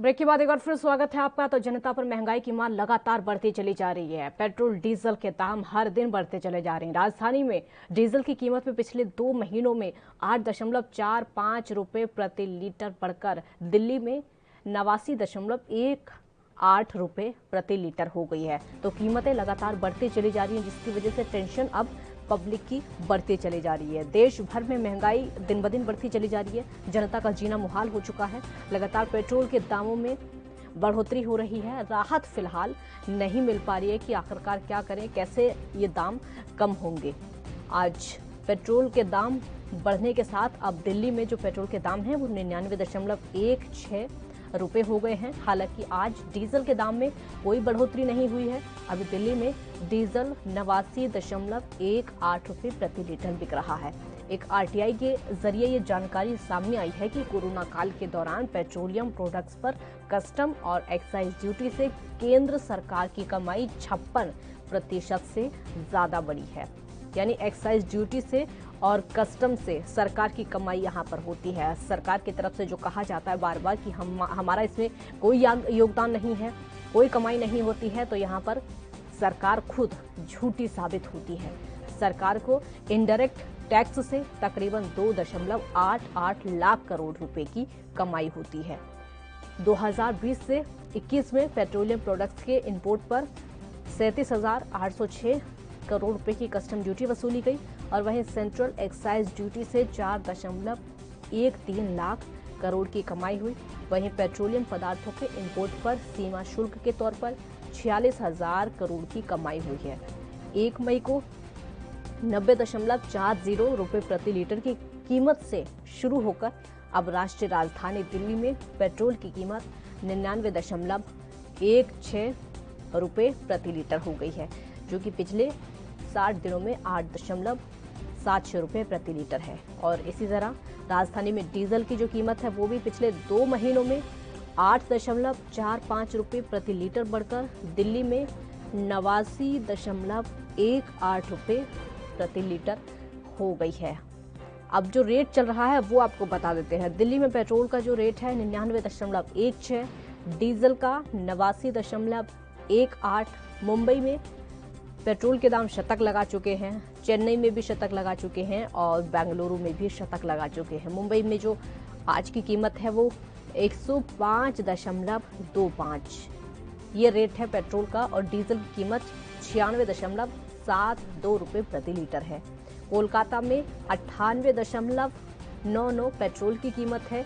Break के बाद एक बार फिर स्वागत है आपका। तो जनता पर महंगाई की मार लगातार बढ़ती चली जा रही है। पेट्रोल डीजल के दाम हर दिन बढ़ते चले जा रहे हैं। राजधानी में डीजल की कीमत में पिछले 2 महीनों में 8.45 रुपये प्रति लीटर बढ़कर दिल्ली में 89.18 रुपये प्रति लीटर हो गई है। तो कीमतें लगातार बढ़ती चली जा रही हैं, जिसकी वजह से टेंशन अब पब्लिक की बढ़ती चली जा रही है। देश भर में महंगाई दिन ब दिन बढ़ती चली जा रही है। जनता का जीना मुहाल हो चुका है। लगातार पेट्रोल के दामों में बढ़ोतरी हो रही है। राहत फिलहाल नहीं मिल पा रही है कि आखिरकार क्या करें, कैसे ये दाम कम होंगे। आज पेट्रोल के दाम बढ़ने के साथ अब दिल्ली में जो पेट्रोल के दाम हैं वो 99.16 रुपये हो गए हैं। हालांकि आज डीजल के दाम में कोई बढ़ोतरी नहीं हुई है। अभी दिल्ली में डीजल 89.18 रुपये प्रति लीटर बिक रहा है। एक आरटीआई के जरिए ये जानकारी सामने आई है कि कोरोना काल के दौरान पेट्रोलियम प्रोडक्ट्स पर कस्टम और एक्साइज ड्यूटी से केंद्र सरकार की कमाई 56% से ज्यादा बढ़ी है। यानी एक्साइज ड्यूटी से और कस्टम से सरकार की कमाई यहाँ पर होती है। सरकार की तरफ से जो कहा जाता है बार बार कि हमारा इसमें कोई योगदान नहीं है, कोई कमाई नहीं होती है, तो यहाँ पर सरकार खुद झूठी साबित होती है। सरकार को इनडायरेक्ट टैक्स से तकरीबन 2.88 लाख करोड़ रुपए की कमाई होती है। 2020 से 21 में पेट्रोलियम प्रोडक्ट्स के इंपोर्ट पर 37,806 करोड़ रुपए की कस्टम ड्यूटी वसूली गई और वहीं सेंट्रल एक्साइज ड्यूटी से 4.13 लाख करोड़ की कमाई हुई। वहीं पेट्रोलियम पदार्थों के इंपोर्ट पर सीमा शुल्क के तौर पर 46,000 करोड़ की कमाई हुई है। 1 मई को 90.40 रुपये प्रति लीटर की कीमत से शुरू होकर अब राष्ट्रीय राजधानी दिल्ली में पेट्रोल की कीमत 99.16 रुपये प्रति लीटर हो गई है, जो कि पिछले 60 दिनों में 8.76 रुपये प्रति लीटर है। और इसी तरह राजधानी में डीजल की जो कीमत है वो भी पिछले 2 महीनों में 8.45 रुपये प्रति लीटर बढ़कर दिल्ली में 89.18 रुपये प्रति लीटर हो गई है। अब जो रेट चल रहा है वो आपको बता देते हैं। दिल्ली में पेट्रोल का जो रेट है 99.16, डीजल का 89.18। मुंबई में पेट्रोल के दाम शतक लगा चुके हैं, चेन्नई में भी शतक लगा चुके हैं और बेंगलुरु में भी शतक लगा चुके हैं। मुंबई में जो आज की कीमत है वो 105.25 ये रेट है पेट्रोल का और डीजल की कीमत 96.72 रुपये प्रति लीटर है। कोलकाता में 98.99 पेट्रोल की कीमत है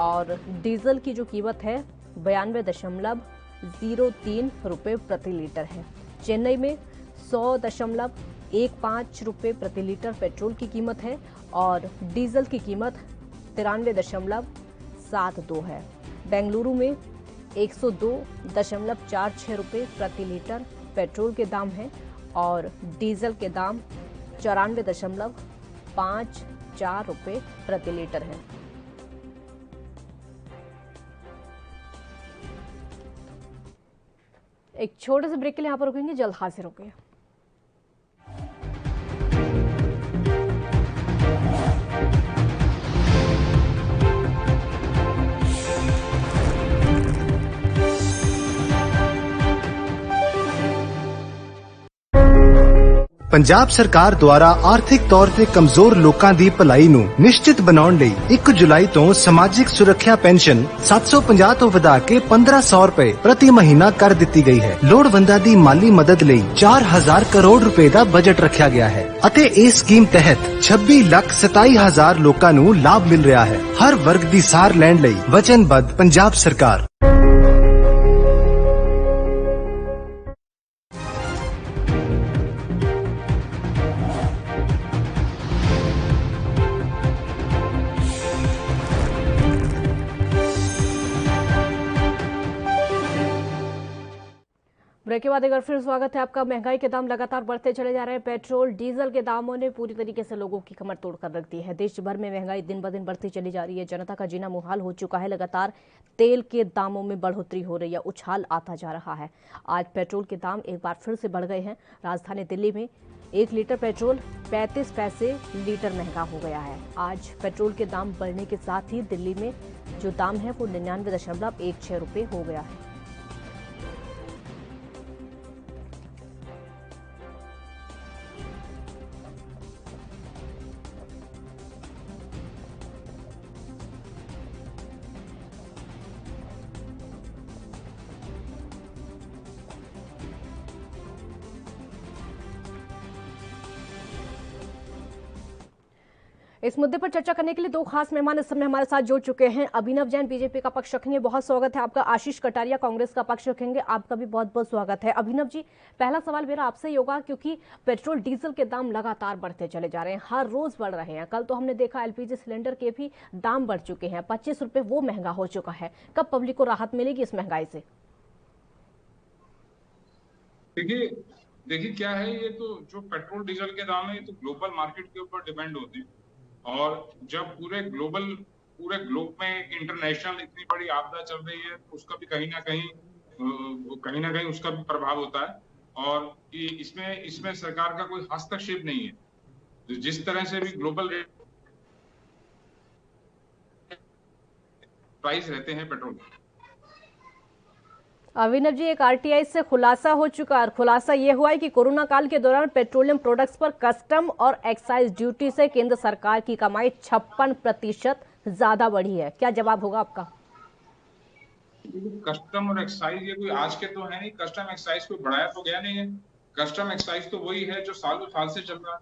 और डीजल की जो कीमत है 92.03 रुपये प्रति लीटर है। चेन्नई में 100.15 रुपये प्रति लीटर पेट्रोल की कीमत है और डीजल की कीमत 93.72 है। बेंगलुरु में 102.46 रुपये प्रति लीटर पेट्रोल के दाम है और डीजल के दाम 94.54 रुपये प्रति लीटर है। एक छोटे से ब्रेक के लिए यहाँ पर रुकेंगे, जल्द हाजिर होंगे। ਪੰਜਾਬ ਸਰਕਾਰ ਦੁਆਰਾ ਆਰਥਿਕ ਤੌਰ ਤੇ ਕਮਜ਼ੋਰ ਲੋਕਾਂ ਦੀ ਭਲਾਈ ਨੂੰ ਨਿਸ਼ਚਿਤ ਬਣਾਉਣ ਲਈ 1 ਜੁਲਾਈ ਤੋਂ ਸਮਾਜਿਕ ਸੁਰੱਖਿਆ ਪੈਨਸ਼ਨ 750 ਤੋਂ ਵਧਾ ਕੇ 1500 ਰੁਪਏ ਪ੍ਰਤੀ ਮਹੀਨਾ ਕਰ ਦਿੱਤੀ ਗਈ ਹੈ। ਲੋੜਵੰਦਾਂ ਦੀ ਮਾਲੀ ਮਦਦ ਲਈ 4000 ਕਰੋੜ ਰੁਪਏ ਦਾ ਬਜਟ ਰੱਖਿਆ ਗਿਆ ਹੈ ਅਤੇ ਇਸ ਸਕੀਮ ਤਹਿਤ 26,27,000 ਲੋਕਾਂ ਨੂੰ ਲਾਭ ਮਿਲ ਰਿਹਾ ਹੈ। ਹਰ ਵਰਗ ਦੀ ਸਾਰ ਲੈਣ ਲਈ ਵਚਨਬੱਧ ਪੰਜਾਬ ਸਰਕਾਰ। ब्रेक के बाद एक बार फिर स्वागत है आपका। महंगाई के दाम लगातार बढ़ते चले जा रहे हैं। पेट्रोल डीजल के दामों ने पूरी तरीके से लोगों की कमर तोड़ कर रख दी है। देश भर में महंगाई दिन ब दिन बढ़ती चली जा रही है। जनता का जीना मुहाल हो चुका है। लगातार तेल के दामों में बढ़ोतरी हो रही है, उछाल आता जा रहा है। आज पेट्रोल के दाम एक बार फिर से बढ़ गए हैं। राजधानी दिल्ली में 1 लीटर पेट्रोल 35 पैसे लीटर महंगा हो गया है। आज पेट्रोल के दाम बढ़ने के साथ ही दिल्ली में जो दाम है वो 99.16 रुपये हो गया है। इस मुद्दे पर चर्चा करने के लिए 2 खास मेहमान इस समय हमारे साथ जुड़ चुके हैं। अभिनव जैन बीजेपी का पक्ष रखेंगे, बहुत स्वागत है आपका। आशीष कटारिया कांग्रेस का पक्ष रखेंगे, आपका भी बहुत बहुत स्वागत है। अभिनव जी, पहला सवाल मेरा आपसे ही होगा, क्योंकि पेट्रोल डीजल के दाम लगातार बढ़ते चले जा रहे हैं, हर रोज बढ़ रहे हैं। कल तो हमने देखा एलपीजी सिलेंडर के भी दाम बढ़ चुके हैं, 25 रुपए वो महंगा हो चुका है। कब पब्लिक को राहत मिलेगी इस महंगाई से? देखिए क्या है, ये तो जो पेट्रोल डीजल के दाम है ये तो ग्लोबल मार्केट के ऊपर डिपेंड होते हैं। और जब पूरे ग्लोब में इंटरनेशनल इतनी बड़ी आपदा चल रही है, उसका भी कहीं ना कहीं उसका भी प्रभाव होता है। और इसमें सरकार का कोई हस्तक्षेप नहीं है। तो जिस तरह से भी ग्लोबल प्राइस रहते हैं पेट्रोल। अभिनव जी, एक आरटीआई से खुलासा हो चुका है। खुलासा ये हुआ है कि कोरोना काल के दौरान पेट्रोलियम प्रोडक्ट्स पर कस्टम और एक्साइज ड्यूटी से केंद्र सरकार की कमाई 56% ज्यादा बढ़ी है। क्या जवाब होगा आपका? कस्टम और एक्साइज ये कोई आज के तो है नहीं, कस्टम एक्साइज कोई बढ़ाया तो गया नहीं है। कस्टम एक्साइज तो वही है जो सालों साल से चल रहा है।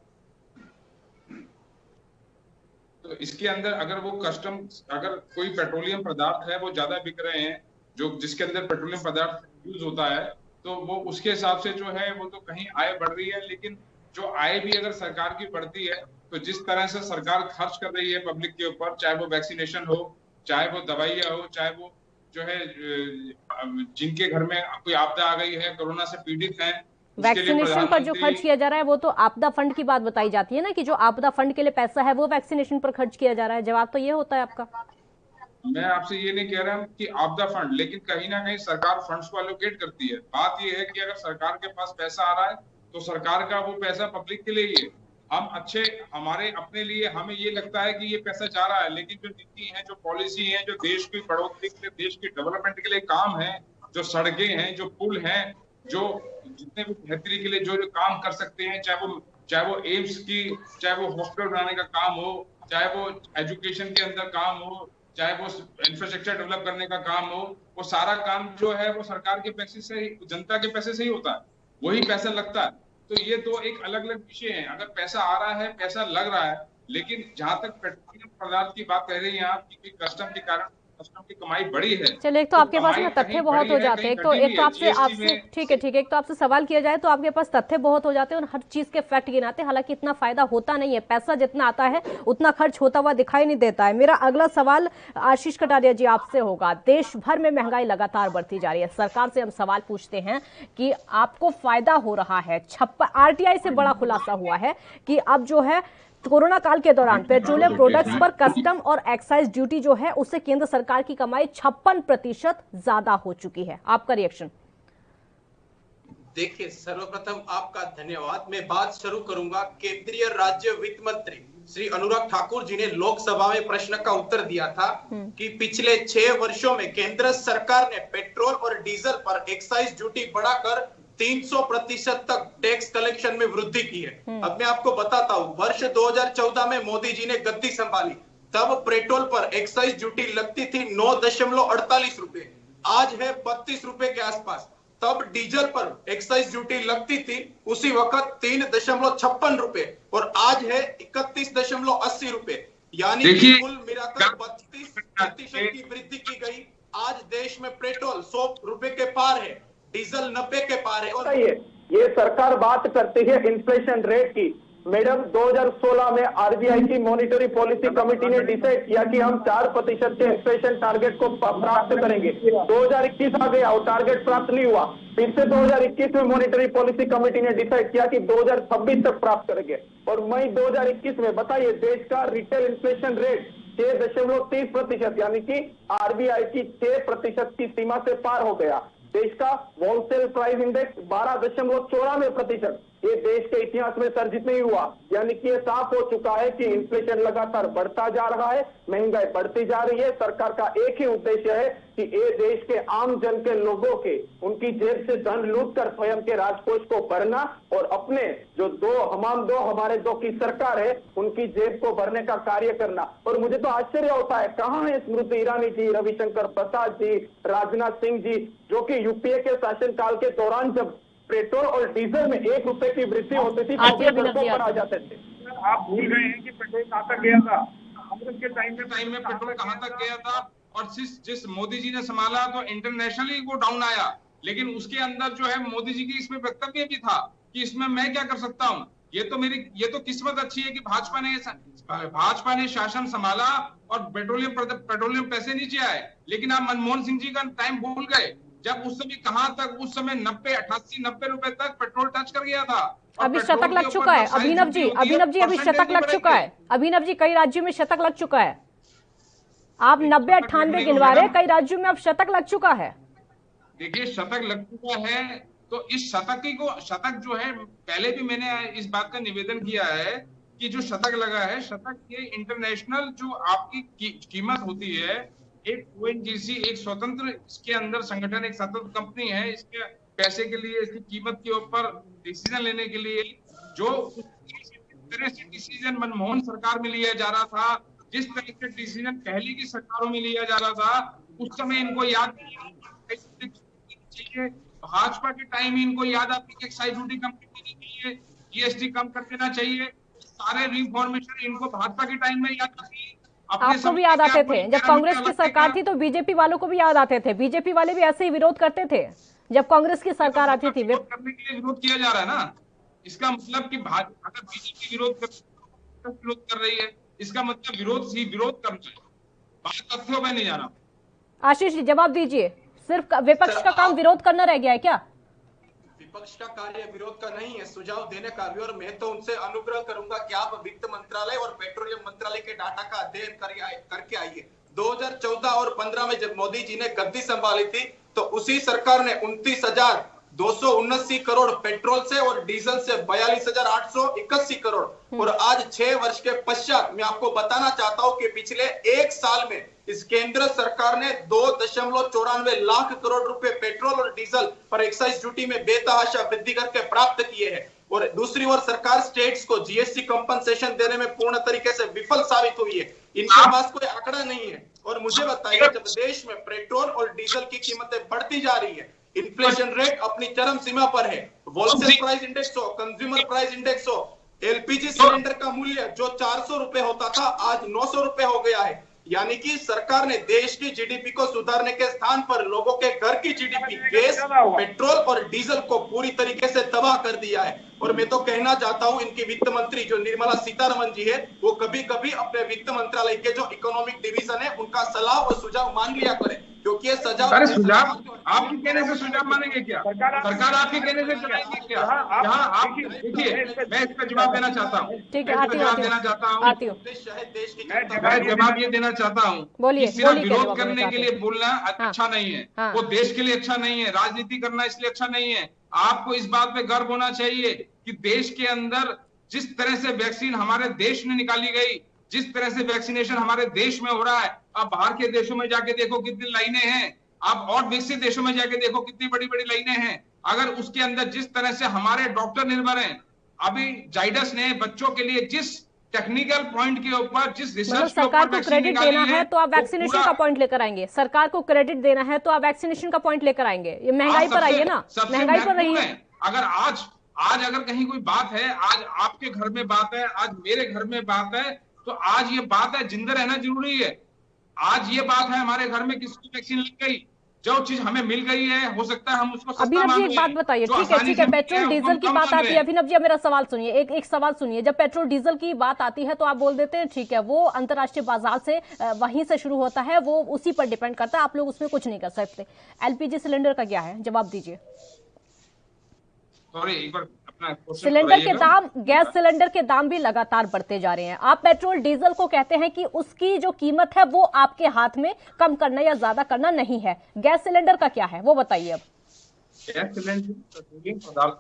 तो इसके अंदर अगर कोई पेट्रोलियम पदार्थ है वो ज्यादा बिक रहे हैं, जिसके अंदर पेट्रोलियम पदार्थ यूज होता है, तो वो उसके हिसाब से जो है वो तो कहीं आय बढ़ रही है। लेकिन जो आय भी अगर सरकार की बढ़ती है, तो जिस तरह से सरकार खर्च कर रही है पब्लिक के ऊपर, चाहे वो वैक्सीनेशन हो, चाहे वो दवाइयां हो, चाहे वो जो है जिनके घर में कोई आपदा आ गई है, कोरोना से पीड़ित हैं, वैक्सीनेशन पर जो खर्च किया जा रहा है वो तो आपदा फंड की बात बताई जाती है ना, कि जो आपदा फंड के लिए पैसा है वो वैक्सीनेशन पर खर्च किया जा रहा है। जवाब तो ये होता है आपका? मैं आपसे ये नहीं कह रहा हूँ कि आपदा फंड, लेकिन कहीं ना कहीं सरकार फंड्स को एलोकेट करती है। बात ये है कि अगर सरकार के पास पैसा आ रहा है तो सरकार का वो पैसा पब्लिक के लिए ही है। हमारे अपने लिए हमें ये लगता है कि ये पैसा जा रहा है, लेकिन जो नीति है, जो पॉलिसी है, जो देश की बढ़ोतरी के लिए, देश की डेवलपमेंट के लिए काम है, जो सड़कें हैं, जो पुल हैं, जो जितने भी बेहतरी के लिए जो काम कर सकते हैं, चाहे वो एम्स की, चाहे वो हॉस्पिटल बनाने का काम हो, चाहे वो एजुकेशन के अंदर काम हो, चाहे वो इंफ्रास्ट्रक्चर डेवलप करने का काम हो, वो सारा काम जो है वो सरकार के पैसे से ही, जनता के पैसे से ही होता है, वही पैसा लगता है। तो ये दो एक अलग अलग विषय हैं। अगर पैसा आ रहा है, पैसा लग रहा है, लेकिन जहां तक पेट्रोलियम पदार्थ की बात कह रही हैं आप कि कस्टम के कारण कस्टम की कमाई बढ़ी है। चलिए, एक तो आपके पास ना तथ्य बहुत हो जाते हैं। एक तो आपसे ठीक है, एक तो आपसे सवाल किया जाए तो आपके पास तथ्य बहुत हो जाते हैं और हर चीज के फैक्ट गिनाते हैं। हालांकि इतना फायदा होता नहीं है, पैसा जितना आता है उतना खर्च होता हुआ दिखाई नहीं देता है। मेरा अगला सवाल आशीष कटारिया जी आपसे होगा। देश भर में महंगाई लगातार बढ़ती जा रही है। सरकार से हम सवाल पूछते हैं कि आपको फायदा हो रहा है। आरटीआई से बड़ा खुलासा हुआ है कि अब जो है कोरोना काल के दौरान पेट्रोलियम प्रोडक्ट्स पर कस्टम और एक्साइज ड्यूटी जो है उससे केंद्र सरकार की कमाई 56% ज्यादा हो चुकी है। आपका रिएक्शन? देखिए, सर्वप्रथम आपका धन्यवाद। मैं बात शुरू करूंगा। केंद्रीय राज्य वित्त मंत्री श्री अनुराग ठाकुर जी ने लोकसभा में प्रश्न का उत्तर दिया था कि पिछले 6 वर्षों में केंद्र सरकार ने पेट्रोल और डीजल पर एक्साइज ड्यूटी बढ़ाकर 300% तक टैक्स कलेक्शन में वृद्धि की है। अब मैं आपको बताता हूँ, वर्ष 2014 में मोदी जी ने गद्दी संभाली, तब पेट्रोल पर एक्साइज ड्यूटी लगती थी 9.48 रुपए, आज है 32 रुपए के आसपास। तब डीजल पर एक्साइज ड्यूटी लगती थी उसी वक्त 3.56 रुपए और आज है 31.80 रुपए, यानी कुल मिलाकर 32% की वृद्धि की गई। आज देश में पेट्रोल 100 रुपए के पार है, डीजल 90 के पार है। और ये सरकार बात करती है इन्फ्लेशन रेट की। मैडम, 2016 में आरबीआई की मॉनिटरी पॉलिसी कमेटी ने डिसाइड किया कि हम 4% के इन्फ्लेशन टारगेट को प्राप्त करेंगे। 2021 आ गया और टारगेट प्राप्त नहीं हुआ। फिर से 2021 में मॉनिटरी पॉलिसी कमेटी ने डिसाइड किया कि 2026 तक प्राप्त करेंगे। और मई 2021 में बताइए, देश का रिटेल इन्फ्लेशन रेट 6.30%, यानी कि आरबीआई की 6% की सीमा से पार हो गया। देश का होलसेल प्राइस इंडेक्स 12.94%, ये देश के इतिहास में सर्जित नहीं हुआ। यानी कि ये साफ हो चुका है कि इन्फ्लेशन लगातार बढ़ता जा रहा है, महंगाई बढ़ती जा रही है। सरकार का एक ही उद्देश्य है कि ये देश के आम जन के लोगों के उनकी जेब से धन लूट कर स्वयं के राजकोष को भरना और अपने जो हमारे दो की सरकार है उनकी जेब को भरने का कार्य करना। और मुझे तो आश्चर्य होता है, कहां है स्मृति ईरानी जी, रविशंकर प्रसाद जी, राजनाथ सिंह जी, जो कि यूपीए के शासनकाल के दौरान जब पेट्रोल और डीजल में 1 रुपए की वृद्धि होती थी तो सड़कों पर आ जाते थे। आप भूल गए हैं कि पेट्रोल कहां तक गया था, कांग्रेस के टाइम में पेट्रोल कहां तक गया था। और जिस मोदी जी ने संभाला तो इंटरनेशनली वो डाउन आया, लेकिन उसके अंदर जो है मोदी जी की इसमें वक्तव्य भी था कि इसमें मैं क्या कर सकता हूं। ये तो किस्मत अच्छी है कि भाजपा ने शासन संभाला और पेट्रोलियम पैसे नीचे आए। लेकिन आप मनमोहन सिंह जी का टाइम भूल गए, जब उस समय कहां तक, उस समय 88-90 रुपए तक पेट्रोल टच कर गया था। अभी शतक लग चुका है अभिनव जी, अभी शतक लग चुका है अभिनव जी, कई राज्यों में शतक लग चुका है। आप 90-98 गिनवा रहे, कई राज्यों में अब शतक लग चुका है। देखिए शतक लग चुका है, तो इस शतक जो है, पहले भी मैंने इस बात का निवेदन किया है कि जो शतक लगा है, शतक ये इंटरनेशनल जो आपकी कीमत होती है, एक ONGC एक स्वतंत्र इसके अंदर संगठन, एक स्वतंत्र कंपनी है, इसके पैसे के लिए, इसकी कीमत के ऊपर डिसीजन लेने के लिए जो तरह से डिसीजन मनमोहन सरकार में लिया जा रहा था, जिस तरह से डिसीजन पहले की सरकारों में लिया जा रहा था, उस समय इनको याद चाहिए। भाजपा के टाइम इनको याद आती है एक्साइज ड्यूटी कम कर देनी चाहिए, GST कम कर देना चाहिए। सारे रिफॉर्मेशन इनको भाजपा के टाइम में याद आती है। आपको भी याद आते थे जब कांग्रेस की सरकार थी, तो बीजेपी वालों को भी याद आते थे। बीजेपी वाले भी ऐसे ही विरोध करते थे जब कांग्रेस की सरकार आती थी। करने के लिए विरोध किया जा रहा है ना, इसका मतलब कि अगर बीजेपी विरोध कर रही है, इसका मतलब विरोध करना है, बात तथ्यों में नहीं जाना। आशीष जी जवाब दीजिए, सिर्फ विपक्ष का काम विरोध करना रह गया है क्या? विपक्ष का कार्य विरोध का नहीं है, सुझाव देने का भी। और मैं तो उनसे अनुग्रह करूंगा कि आप वित्त मंत्रालय और पेट्रोलियम मंत्रालय के डाटा का अध्ययन करके आइए। 2014 और 15 में जब मोदी जी ने गद्दी संभाली थी, तो उसी सरकार ने 29,279 करोड़ पेट्रोल से और डीजल से 42,881 करोड़, और आज 6 वर्ष के पश्चात मैं आपको बताना चाहता हूं कि पिछले 1 साल में इस केंद्र सरकार ने 2.94 लाख करोड़ रुपए पेट्रोल और डीजल पर एक्साइज ड्यूटी में बेतहाशा वृद्धि करके प्राप्त किए हैं। और दूसरी ओर सरकार स्टेट्स को GST कंपनसेशन देने में पूर्ण तरीके से विफल साबित हुई है। इनके पास कोई आंकड़ा नहीं है। और मुझे बताइए, जब देश में पेट्रोल और डीजल की कीमतें बढ़ती जा रही है, इन्फ्लेशन रेट अपनी चरम सीमा पर है, होलसेल प्राइस इंडेक्स हो, कंज्यूमर प्राइस इंडेक्स हो, LPG सिलेंडर का मूल्य जो 400 रुपए होता था आज 900 रुपए हो गया है। यानी कि सरकार ने देश की GDP को सुधारने के स्थान पर लोगों के घर की GDP, गैस, पेट्रोल और डीजल को पूरी तरीके से तबाह कर दिया है। और मैं तो कहना चाहता हूं, इनकी वित्त मंत्री जो निर्मला सीतारमण जी है, वो कभी कभी अपने वित्त मंत्रालय के जो इकोनॉमिक डिवीजन है उनका सलाह और सुझाव मान लिया करे, क्योंकि ये सुझाव आपके कहने से सुझाव मानेंगे क्या? सरकार आपके कहने से चलाएगी क्या? यहाँ आप देखिए, मैं इसका जवाब देना चाहता हूँ, जवाब देना चाहता हूँ, मैं जवाब ये देना चाहता हूँ कि सिर्फ विरोध करने के लिए बोलना अच्छा नहीं है, वो देश के लिए अच्छा नहीं है, राजनीति करना इसलिए अच्छा नहीं है। आपको इस बात पे गर्व होना चाहिए कि देश के अंदर जिस तरह से वैक्सीन हमारे देश में निकाली गई, जिस तरह से वैक्सीनेशन हमारे देश में हो रहा है, आप बाहर के देशों में जाके देखो कितनी लाइनें हैं, आप और विकसित देशों में जाके देखो कितनी बड़ी बड़ी लाइनें हैं। अगर उसके अंदर जिस तरह से हमारे डॉक्टर निर्भर हैं, अभी जाइडस ने बच्चों के लिए जिस टेक्निकल पॉइंट के ऊपर, जिस रिसर्च के ऊपर सरकार को क्रेडिट देना है तो आप वैक्सीनेशन का पॉइंट लेकर आएंगे। सरकार को क्रेडिट देना है तो आप वैक्सीनेशन का पॉइंट लेकर आएंगे। ये महंगाई पर आई है ना, महंगाई पर रही है। अगर आज अगर कहीं कोई बात है, आज आपके घर में बात है, आज मेरे घर में बात है, तो आज ये बात है जिंदा रहना जरूरी है। आज ये बात है हमारे घर में किसको वैक्सीन लग गई, जो चीज हमें मिल गई है, हो सकता है हम उसको अभिनव जी एक बात बताइए, ठीक है, पेट्रोल डीजल की बात आती है। अभिनव जी अब मेरा सवाल सुनिए, एक सवाल सुनिए। जब पेट्रोल डीजल की बात आती है तो आप बोल देते हैं ठीक है, वो अंतर्राष्ट्रीय बाजार से वहीं से शुरू होता है, वो उसी पर डिपेंड करता है, आप लोग उसमें कुछ नहीं कर सकते। LPG सिलेंडर का क्या है, जवाब दीजिए। एक बार सिलेंडर के दाम, गैस सिलेंडर के दाम भी लगातार बढ़ते जा रहे हैं। आप पेट्रोल डीजल को कहते हैं कि उसकी जो कीमत है वो आपके हाथ में कम करना या ज्यादा करना नहीं है। गैस सिलेंडर का क्या है वो बताइए। अब गैस सिलेंडर पेट्रोलियम पदार्थ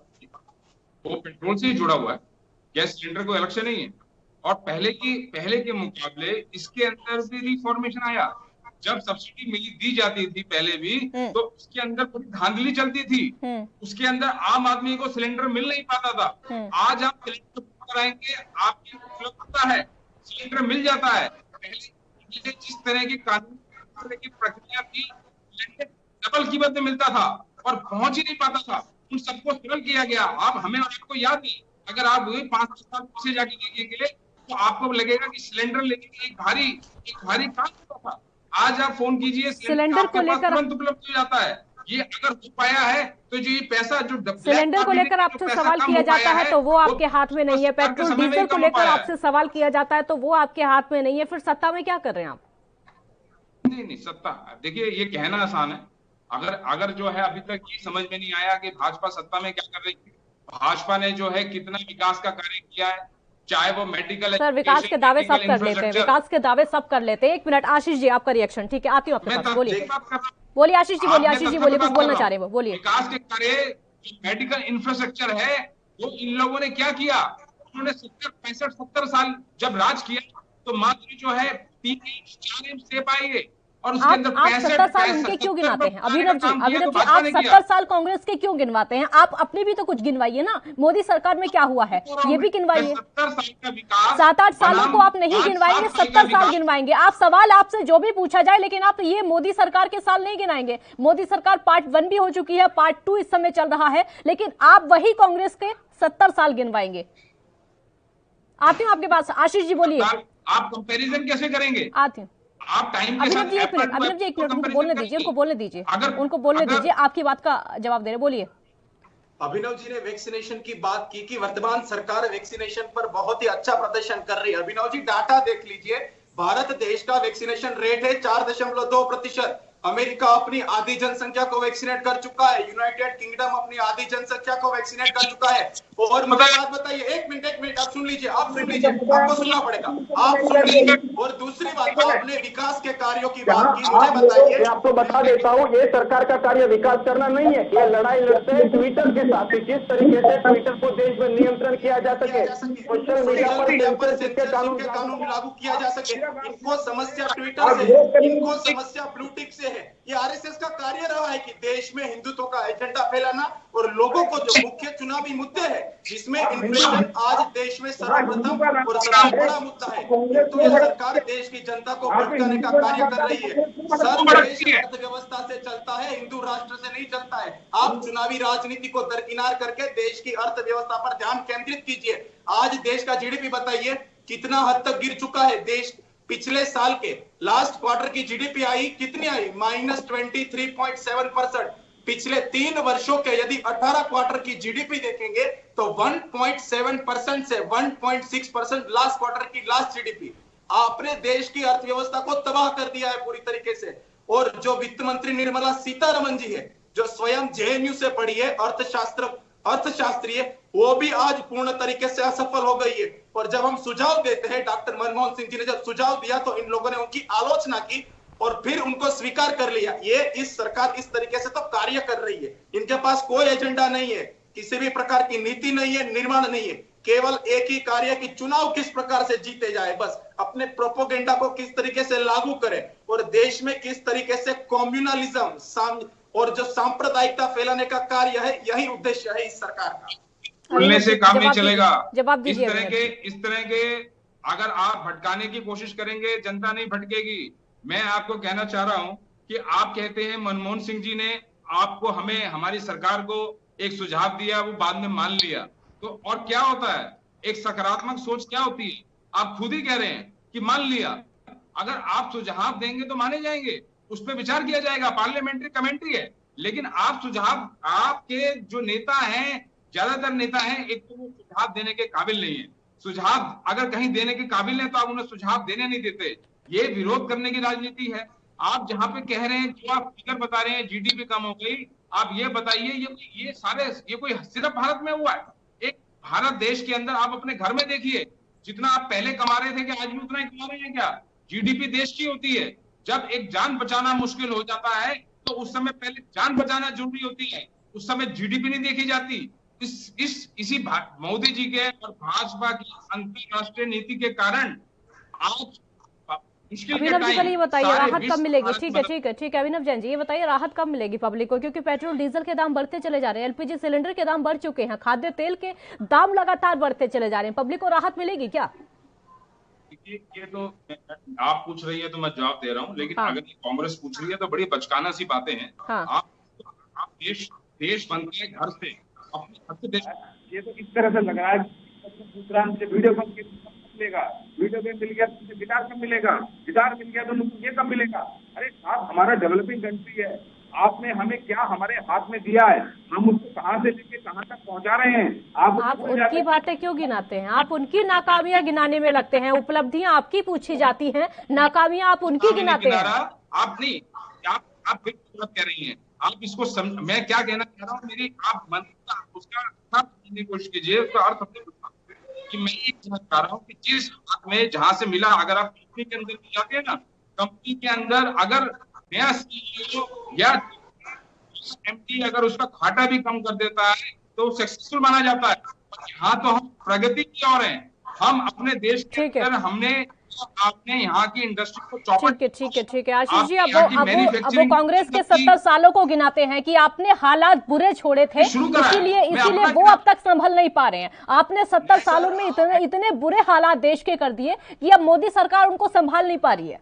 वो पेट्रोल से ही जुड़ा हुआ है, गैस सिलेंडर को अलग से नहीं है। और पहले के मुकाबले इसके अंदर भी रिफॉर्मेशन आया। जब सब्सिडी मिली दी जाती थी पहले भी, तो उसके अंदर पूरी धांधली चलती थी। उसके अंदर आम आदमी को सिलेंडर मिल नहीं पाता था। आज आप सिलेंडर कराएंगे, आपकी उपलब्धता है, सिलेंडर मिल जाता है। पहले जिस तरह की कानून की प्रक्रिया थी, सिलेंडर डबल कीमत में मिलता था और पहुंच ही नहीं पाता था, उन सबको सरल किया गया। आप हमें और आपको याद नहीं, अगर आप 5 साल पीछे जाके देखेंगे तो आपको लगेगा कि सिलेंडर लेके एक भारी काम होता था। आज आप फोन कीजिए, सिलेंडर को लेकर तुरंत उपलब्ध हो जाता है। ये अगर हो पाया है तो जो ये पैसा जो सिलेंडर को लेकर आपसे सवाल किया जाता है तो वो आपके हाथ में नहीं है, पेट्रोल डीजल को लेकर आपसे सवाल किया जाता है तो वो आपके हाथ में नहीं है, फिर सत्ता में क्या कर रहे हैं आप? नहीं, सत्ता, देखिए ये कहना आसान है। अगर जो है अभी तक ये समझ में नहीं आया कि भाजपा सत्ता में क्या कर रही है। भाजपा ने जो है कितना विकास का कार्य किया है, चाहे वो मेडिकल, सर विकास के दावे सब कर लेते हैं, विकास के दावे सब कर लेते हैं। 1 मिनट आशीष जी, आपका रिएक्शन। ठीक है, आती हूँ आपके पास। बोलिए आशीष जी, बोलिए आशीष जी, बोलिए, कुछ बोलना चाह रहे हैं, बोलिए। विकास के कार्य, मेडिकल इंफ्रास्ट्रक्चर है, वो इन लोगों ने क्या किया? उन्होंने 70 साल जब राज किया तो मात्र जो है 3-4 एम्स दे पाएंगे और उसके अंदर 70 साल उनके क्यों गिनवाते हैं? अभिनव जी, आप 70 साल कांग्रेस के क्यों गिनवाते हैं? आप अपने भी तो कुछ गिनवाइए ना। मोदी सरकार में क्या हुआ है ये भी गिनवाइए। 7-8 सालों को आप नहीं गिनवाएंगे, 70 साल गिनवाएंगे। आप सवाल आपसे जो भी पूछा जाए, लेकिन आप ये मोदी सरकार के साल नहीं गिनाएंगे। मोदी सरकार पार्ट 1 भी हो चुकी है, पार्ट 2 इस समय चल रहा है, लेकिन आप वही कांग्रेस के 70 साल गिनवाएंगे। आती हूँ आपके पास, आशीष जी बोलिए। आप कंपैरिजन कैसे करेंगे? आती हूँ। आप टाइम के साथ, एक मिनट, उनको बोलने दीजिए, उनको बोलने दीजिए, उनको बोलने दीजिए, आपकी बात का जवाब दे रहे, बोलिए। अभिनव जी ने वैक्सीनेशन की बात की कि वर्तमान सरकार वैक्सीनेशन पर बहुत ही अच्छा प्रदर्शन कर रही है। अभिनव जी डाटा देख लीजिए, भारत देश का वैक्सीनेशन रेट है 4.2%। अमेरिका अपनी आधी जनसंख्या को वैक्सीनेट कर चुका है, यूनाइटेड किंगडम अपनी आधी जनसंख्या को वैक्सीनेट कर चुका है। और मुझे बात बताइए, एक मिनट आप सुन लीजिए, आपको सुनना पड़ेगा, आप सुन लीजिए। और दूसरी बात, आपने विकास के कार्यों की बात की, मुझे बताइए। आपको बता देता हूँ, ये सरकार का कार्य विकास करना नहीं है, ये लड़ाई लड़ते हैं ट्विटर के साथ, किस तरीके से ट्विटर को देश में नियंत्रण किया जा सके, सोशल मीडिया पर कानून लागू किया जा सके। इनको समस्या ट्विटर से, इनको समस्या ब्लू टिक से है। ये आरएसएस का कार्य रहा है कि देश में हिंदुत्व का एजेंडा फैलाना और लोगों को जो मुख्य चुनावी मुद्दे हैं, जिसमें इन्फ्लेशन आज देश में सर्वप्रथम और सबसे बड़ा मुद्दा है, तो ये सरकार देश की जनता को भटकाने का कार्य कर रही है। सर, देश अर्थव्यवस्था से चलता है, हिंदू राष्ट्र से नहीं चलता है। आप चुनावी राजनीति को दरकिनार करके देश की अर्थव्यवस्था पर ध्यान केंद्रित कीजिए। आज देश का जीडीपी बताइए कितना हद तक गिर चुका है। देश पिछले साल के लास्ट क्वार्टर की जीडीपी आई, कितनी आई? -23.7%। पिछले 3 वर्षों के यदि 18 क्वार्टर की जीडीपी देखेंगे तो 1.7% से 1.6% लास्ट क्वार्टर की लास्ट जीडीपी। आपने देश की अर्थव्यवस्था को तबाह कर दिया है पूरी तरीके से। और जो वित्त मंत्री निर्मला सीतारमण जी है, जो स्वयं जेएनयू से पढ़ी है, अर्थशास्त्री है, वो भी आज पूर्ण तरीके से असफल हो गई है। और जब हम सुझाव देते हैं, डॉक्टर मनमोहन सिंह जी ने जब सुझाव दिया तो इन लोगों ने उनकी आलोचना की और फिर उनको स्वीकार कर लिया। ये इस सरकार इस तरीके से तो कार्य कर रही है, इनके पास कोई एजेंडा नहीं है, किसी भी प्रकार की नीति नहीं है, निर्माण नहीं है, केवल एक ही कार्य कि चुनाव किस प्रकार से जीते जाए, बस अपने प्रोपोगेंडा को किस तरीके से लागू करें और देश में किस तरीके से कम्युनलिज्म और जो सांप्रदायिकता फैलाने का कार्य है, यही उद्देश्य है इस सरकार का। बोलने से काम नहीं चलेगा। जवाब दीजिए। इस तरह के अगर आप भटकाने की कोशिश करेंगे, जनता नहीं भटकेगी। मैं आपको कहना चाह रहा हूं कि आप कहते हैं मनमोहन सिंह जी ने आपको, हमें, हमारी सरकार को एक सुझाव दिया, वो बाद में मान लिया। तो और क्या होता है, एक सकारात्मक सोच क्या होती है? आप खुद ही कह रहे हैं कि मान लिया। अगर आप सुझाव देंगे तो माने जाएंगे, उस पर विचार किया जाएगा, पार्लियामेंट्री कमेंट्री है। लेकिन आप सुझाव, आपके जो नेता हैं, ज्यादातर नेता हैं, एक तो वो सुझाव देने के काबिल नहीं है। सुझाव अगर कहीं देने के काबिल है तो आप उन्हें सुझाव देने नहीं देते। ये विरोध करने की राजनीति है। आप जहां पे कह रहे हैं, जो आप फिगर बता रहे हैं, जीडीपी कम हो गई, आप ये बताइए, ये कोई सिर्फ भारत में हुआ है? एक भारत देश के अंदर आप अपने घर में देखिए, जितना आप पहले कमा रहे थे कि आज भी उतना ही कमा रहे हैं क्या? जीडीपी देश की होती है। जब एक जान बचाना मुश्किल हो जाता है तो उस समय पहले जान बचाना जरूरी होती है, उस समय जीडीपी नहीं देखी जाती। इसी मोदी जी के और भाजपा की अंतरराष्ट्रीय नीति के कारण आज मुश्किल के अभिनव जी टाइम पहले ये बताइए सारे राहत कब विश्व मिलेगी? भारत ठीक है मदद ठीक है ठीक है अभिनव जैन जी, ये बताइए राहत कब मिलेगी पब्लिक को, क्योंकि पेट्रोल डीजल के दाम बढ़ते चले जा रहे हैं, एलपीजी सिलेंडर के दाम बढ़ चुके हैं, खाद्य तेल के दाम लगातार बढ़ते चले जा रहे हैं, पब्लिक को राहत मिलेगी क्या? ये तो आप पूछ रही है तो मैं जवाब दे रहा हूँ, लेकिन हाँ। अगर ये कांग्रेस पूछ रही है तो बड़ी बचकाना सी बातें हैं। हाँ। आप देश बनते हैं घर से, अपने घर से देश। ये तो इस तरह से लग रहा है दूसरा हमसे वीडियो कॉल मिलेगा, वीडियो गेम मिल गया तो गिटार कब मिलेगा, गिटार मिल गया तो ये कब मिलेगा। अरे साहब, हमारा डेवलपिंग कंट्री है, आपने हमें क्या हमारे हाथ में दिया है, हम उसको कहां से लेके कहां तक पहुंचा रहे हैं। आप उनकी बातें क्यों गिनाते हैं? आप उनकी नाकामियां गिनाने में लगते हैं, उपलब्धियां आपकी पूछी जाती हैं, नाकामियां आप उनकी गिनाते हैं। आप नहीं, आप बिल्कुल गलत कह रही हैं। आप इसको मैं क्या कहना चाह रहा हूँ, मेरी आप मन उसका अर्थ समझने की कोशिश कीजिए। उसका अर्थ समझे कि मैं ये कहना चाह रहा हूँ कि जिस हाथ में जहां से मिला, अगर आप कंपनी के अंदर भी जाते हैं ना, कंपनी के अंदर अगर नया सीईओ या एमडी अगर उसका घाटा भी कम कर देता है तो सक्सेसफुल माना जाता है। यहाँ तो हम प्रगति की ओर हैं, हम अपने देश के अंदर हमने आपने यहाँ की इंडस्ट्री को चौपट। ठीक है आशीष जी, अब वो कांग्रेस के 70 सालों को गिनाते हैं कि आपने हालात बुरे छोड़े थे, इसीलिए वो अब तक संभल नहीं पा रहे हैं। आपने 70 सालों में इतने बुरे हालात देश के कर दिए कि अब मोदी सरकार उनको संभाल नहीं पा रही है।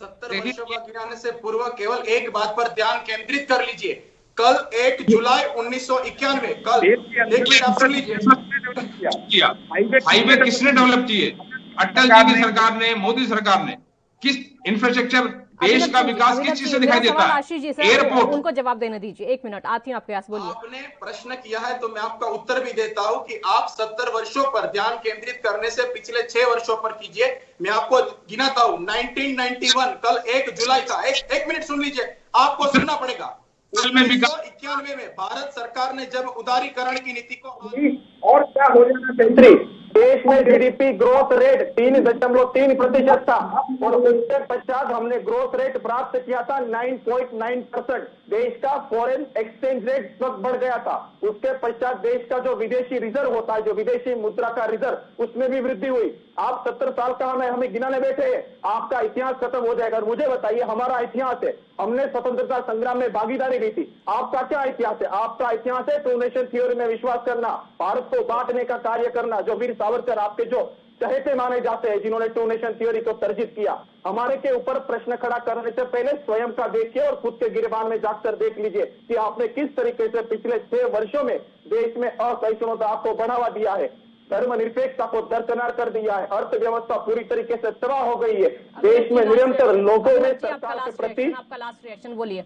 70 वर्षों का गिनाने से पूर्व केवल एक बात पर ध्यान केंद्रित कर लीजिए। कल 1 जुलाई 1991 कल एक मिनट आप सुन लीजिए, हाईवे किसने डेवलप किए? अटल जी की सरकार ने, मोदी सरकार ने। किस इंफ्रास्ट्रक्चर, देश का विकास किस चीज से दिखाई देता है? आशीष जी एयरपोर्ट। उनको जवाब देने दीजिए, 1 मिनट आती हूँ आपके पास, बोलिए। आपने प्रश्न किया है तो मैं आपका उत्तर भी देता हूं कि आप 70 वर्षों पर ध्यान केंद्रित करने से पिछले 6 वर्षों पर कीजिए। मैं आपको गिनाता हूं, 1991 कल 1 जुलाई का, एक मिनट सुन लीजिए, आपको सुनना पड़ेगा। 1991 में भारत सरकार ने जब उदारीकरण की नीति को और क्या हो जाना चाहिए, देश में जीडीपी ग्रोथ रेट 3.3% था और उसके पश्चात हमने ग्रोथ रेट प्राप्त किया था 9.9%। देश का फॉरेन एक्सचेंज रेट इस वक्त बढ़ गया था। उसके पश्चात देश का जो विदेशी रिजर्व होता है, जो विदेशी मुद्रा का रिजर्व, उसमें भी वृद्धि हुई। आप 70 साल का हमें गिनाने बैठे हैं, आपका इतिहास खत्म हो जाएगा। मुझे बताइए, हमारा इतिहास है, हमने स्वतंत्रता संग्राम में भागीदारी दी थी। आपका क्या इतिहास है? आपका इतिहास है टू नेशन थ्योरी में विश्वास करना, भारत को बांटने का कार्य करना। जो वीर सावरकर आपके जो चहेते माने जाते हैं, जिन्होंने टू नेशन थ्योरी को तर्जित किया, हमारे के ऊपर प्रश्न खड़ा करने से पहले स्वयं का देखिए और खुद के गिरबान में जाकर देख लीजिए कि आपने किस तरीके से पिछले 6 वर्षों में देश में असहिष्णुता को बढ़ावा दिया है, धर्मनिरपेक्षता को दरकिनार कर दिया है, अर्थव्यवस्था पूरी तरीके से तबाह हो गई है। देश में निरंतर लोगों में सरकार के प्रति, आपका लास्ट रिएक्शन बोलिए।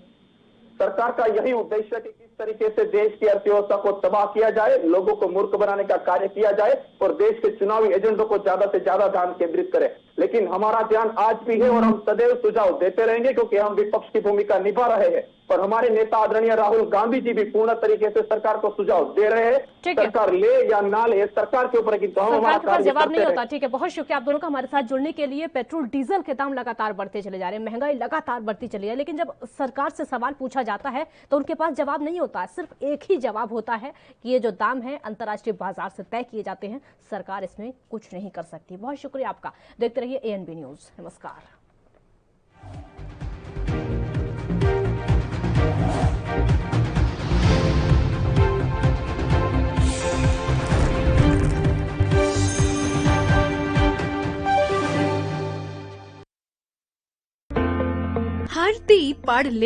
सरकार का यही उद्देश्य है कि किस तरीके से देश की अर्थव्यवस्था को तबाह किया जाए, लोगों को मूर्ख बनाने का कार्य किया जाए और देश के चुनावी एजेंडों को ज्यादा से ज्यादा ध्यान केंद्रित करें। लेकिन हमारा ध्यान आज भी है और हम सदैव सुझाव देते रहेंगे, क्योंकि हम विपक्ष की भूमिका निभा रहे हैं और हमारे नेता आदरणीय राहुल गांधी जी भी पूर्ण तरीके से सरकार को सुझाव दे रहे हैं। सरकार ले या ना ले, सरकार के ऊपर सरकार के पास जवाब नहीं होता। ठीक है, बहुत शुक्रिया आप दोनों का हमारे साथ जुड़ने के लिए। पेट्रोल डीजल के दाम लगातार बढ़ते चले जा रहे हैं, महंगाई लगातार बढ़ती चली है, लेकिन जब सरकार से सवाल पूछा जाता है तो उनके पास जवाब नहीं होता है। सिर्फ एक ही जवाब होता है कि ये जो दाम है अंतर्राष्ट्रीय बाजार से तय किए जाते हैं, सरकार इसमें कुछ नहीं कर सकती। बहुत शुक्रिया आपका। देखते रहिए ANB न्यूज। नमस्कार। हर ती पढ़ लिख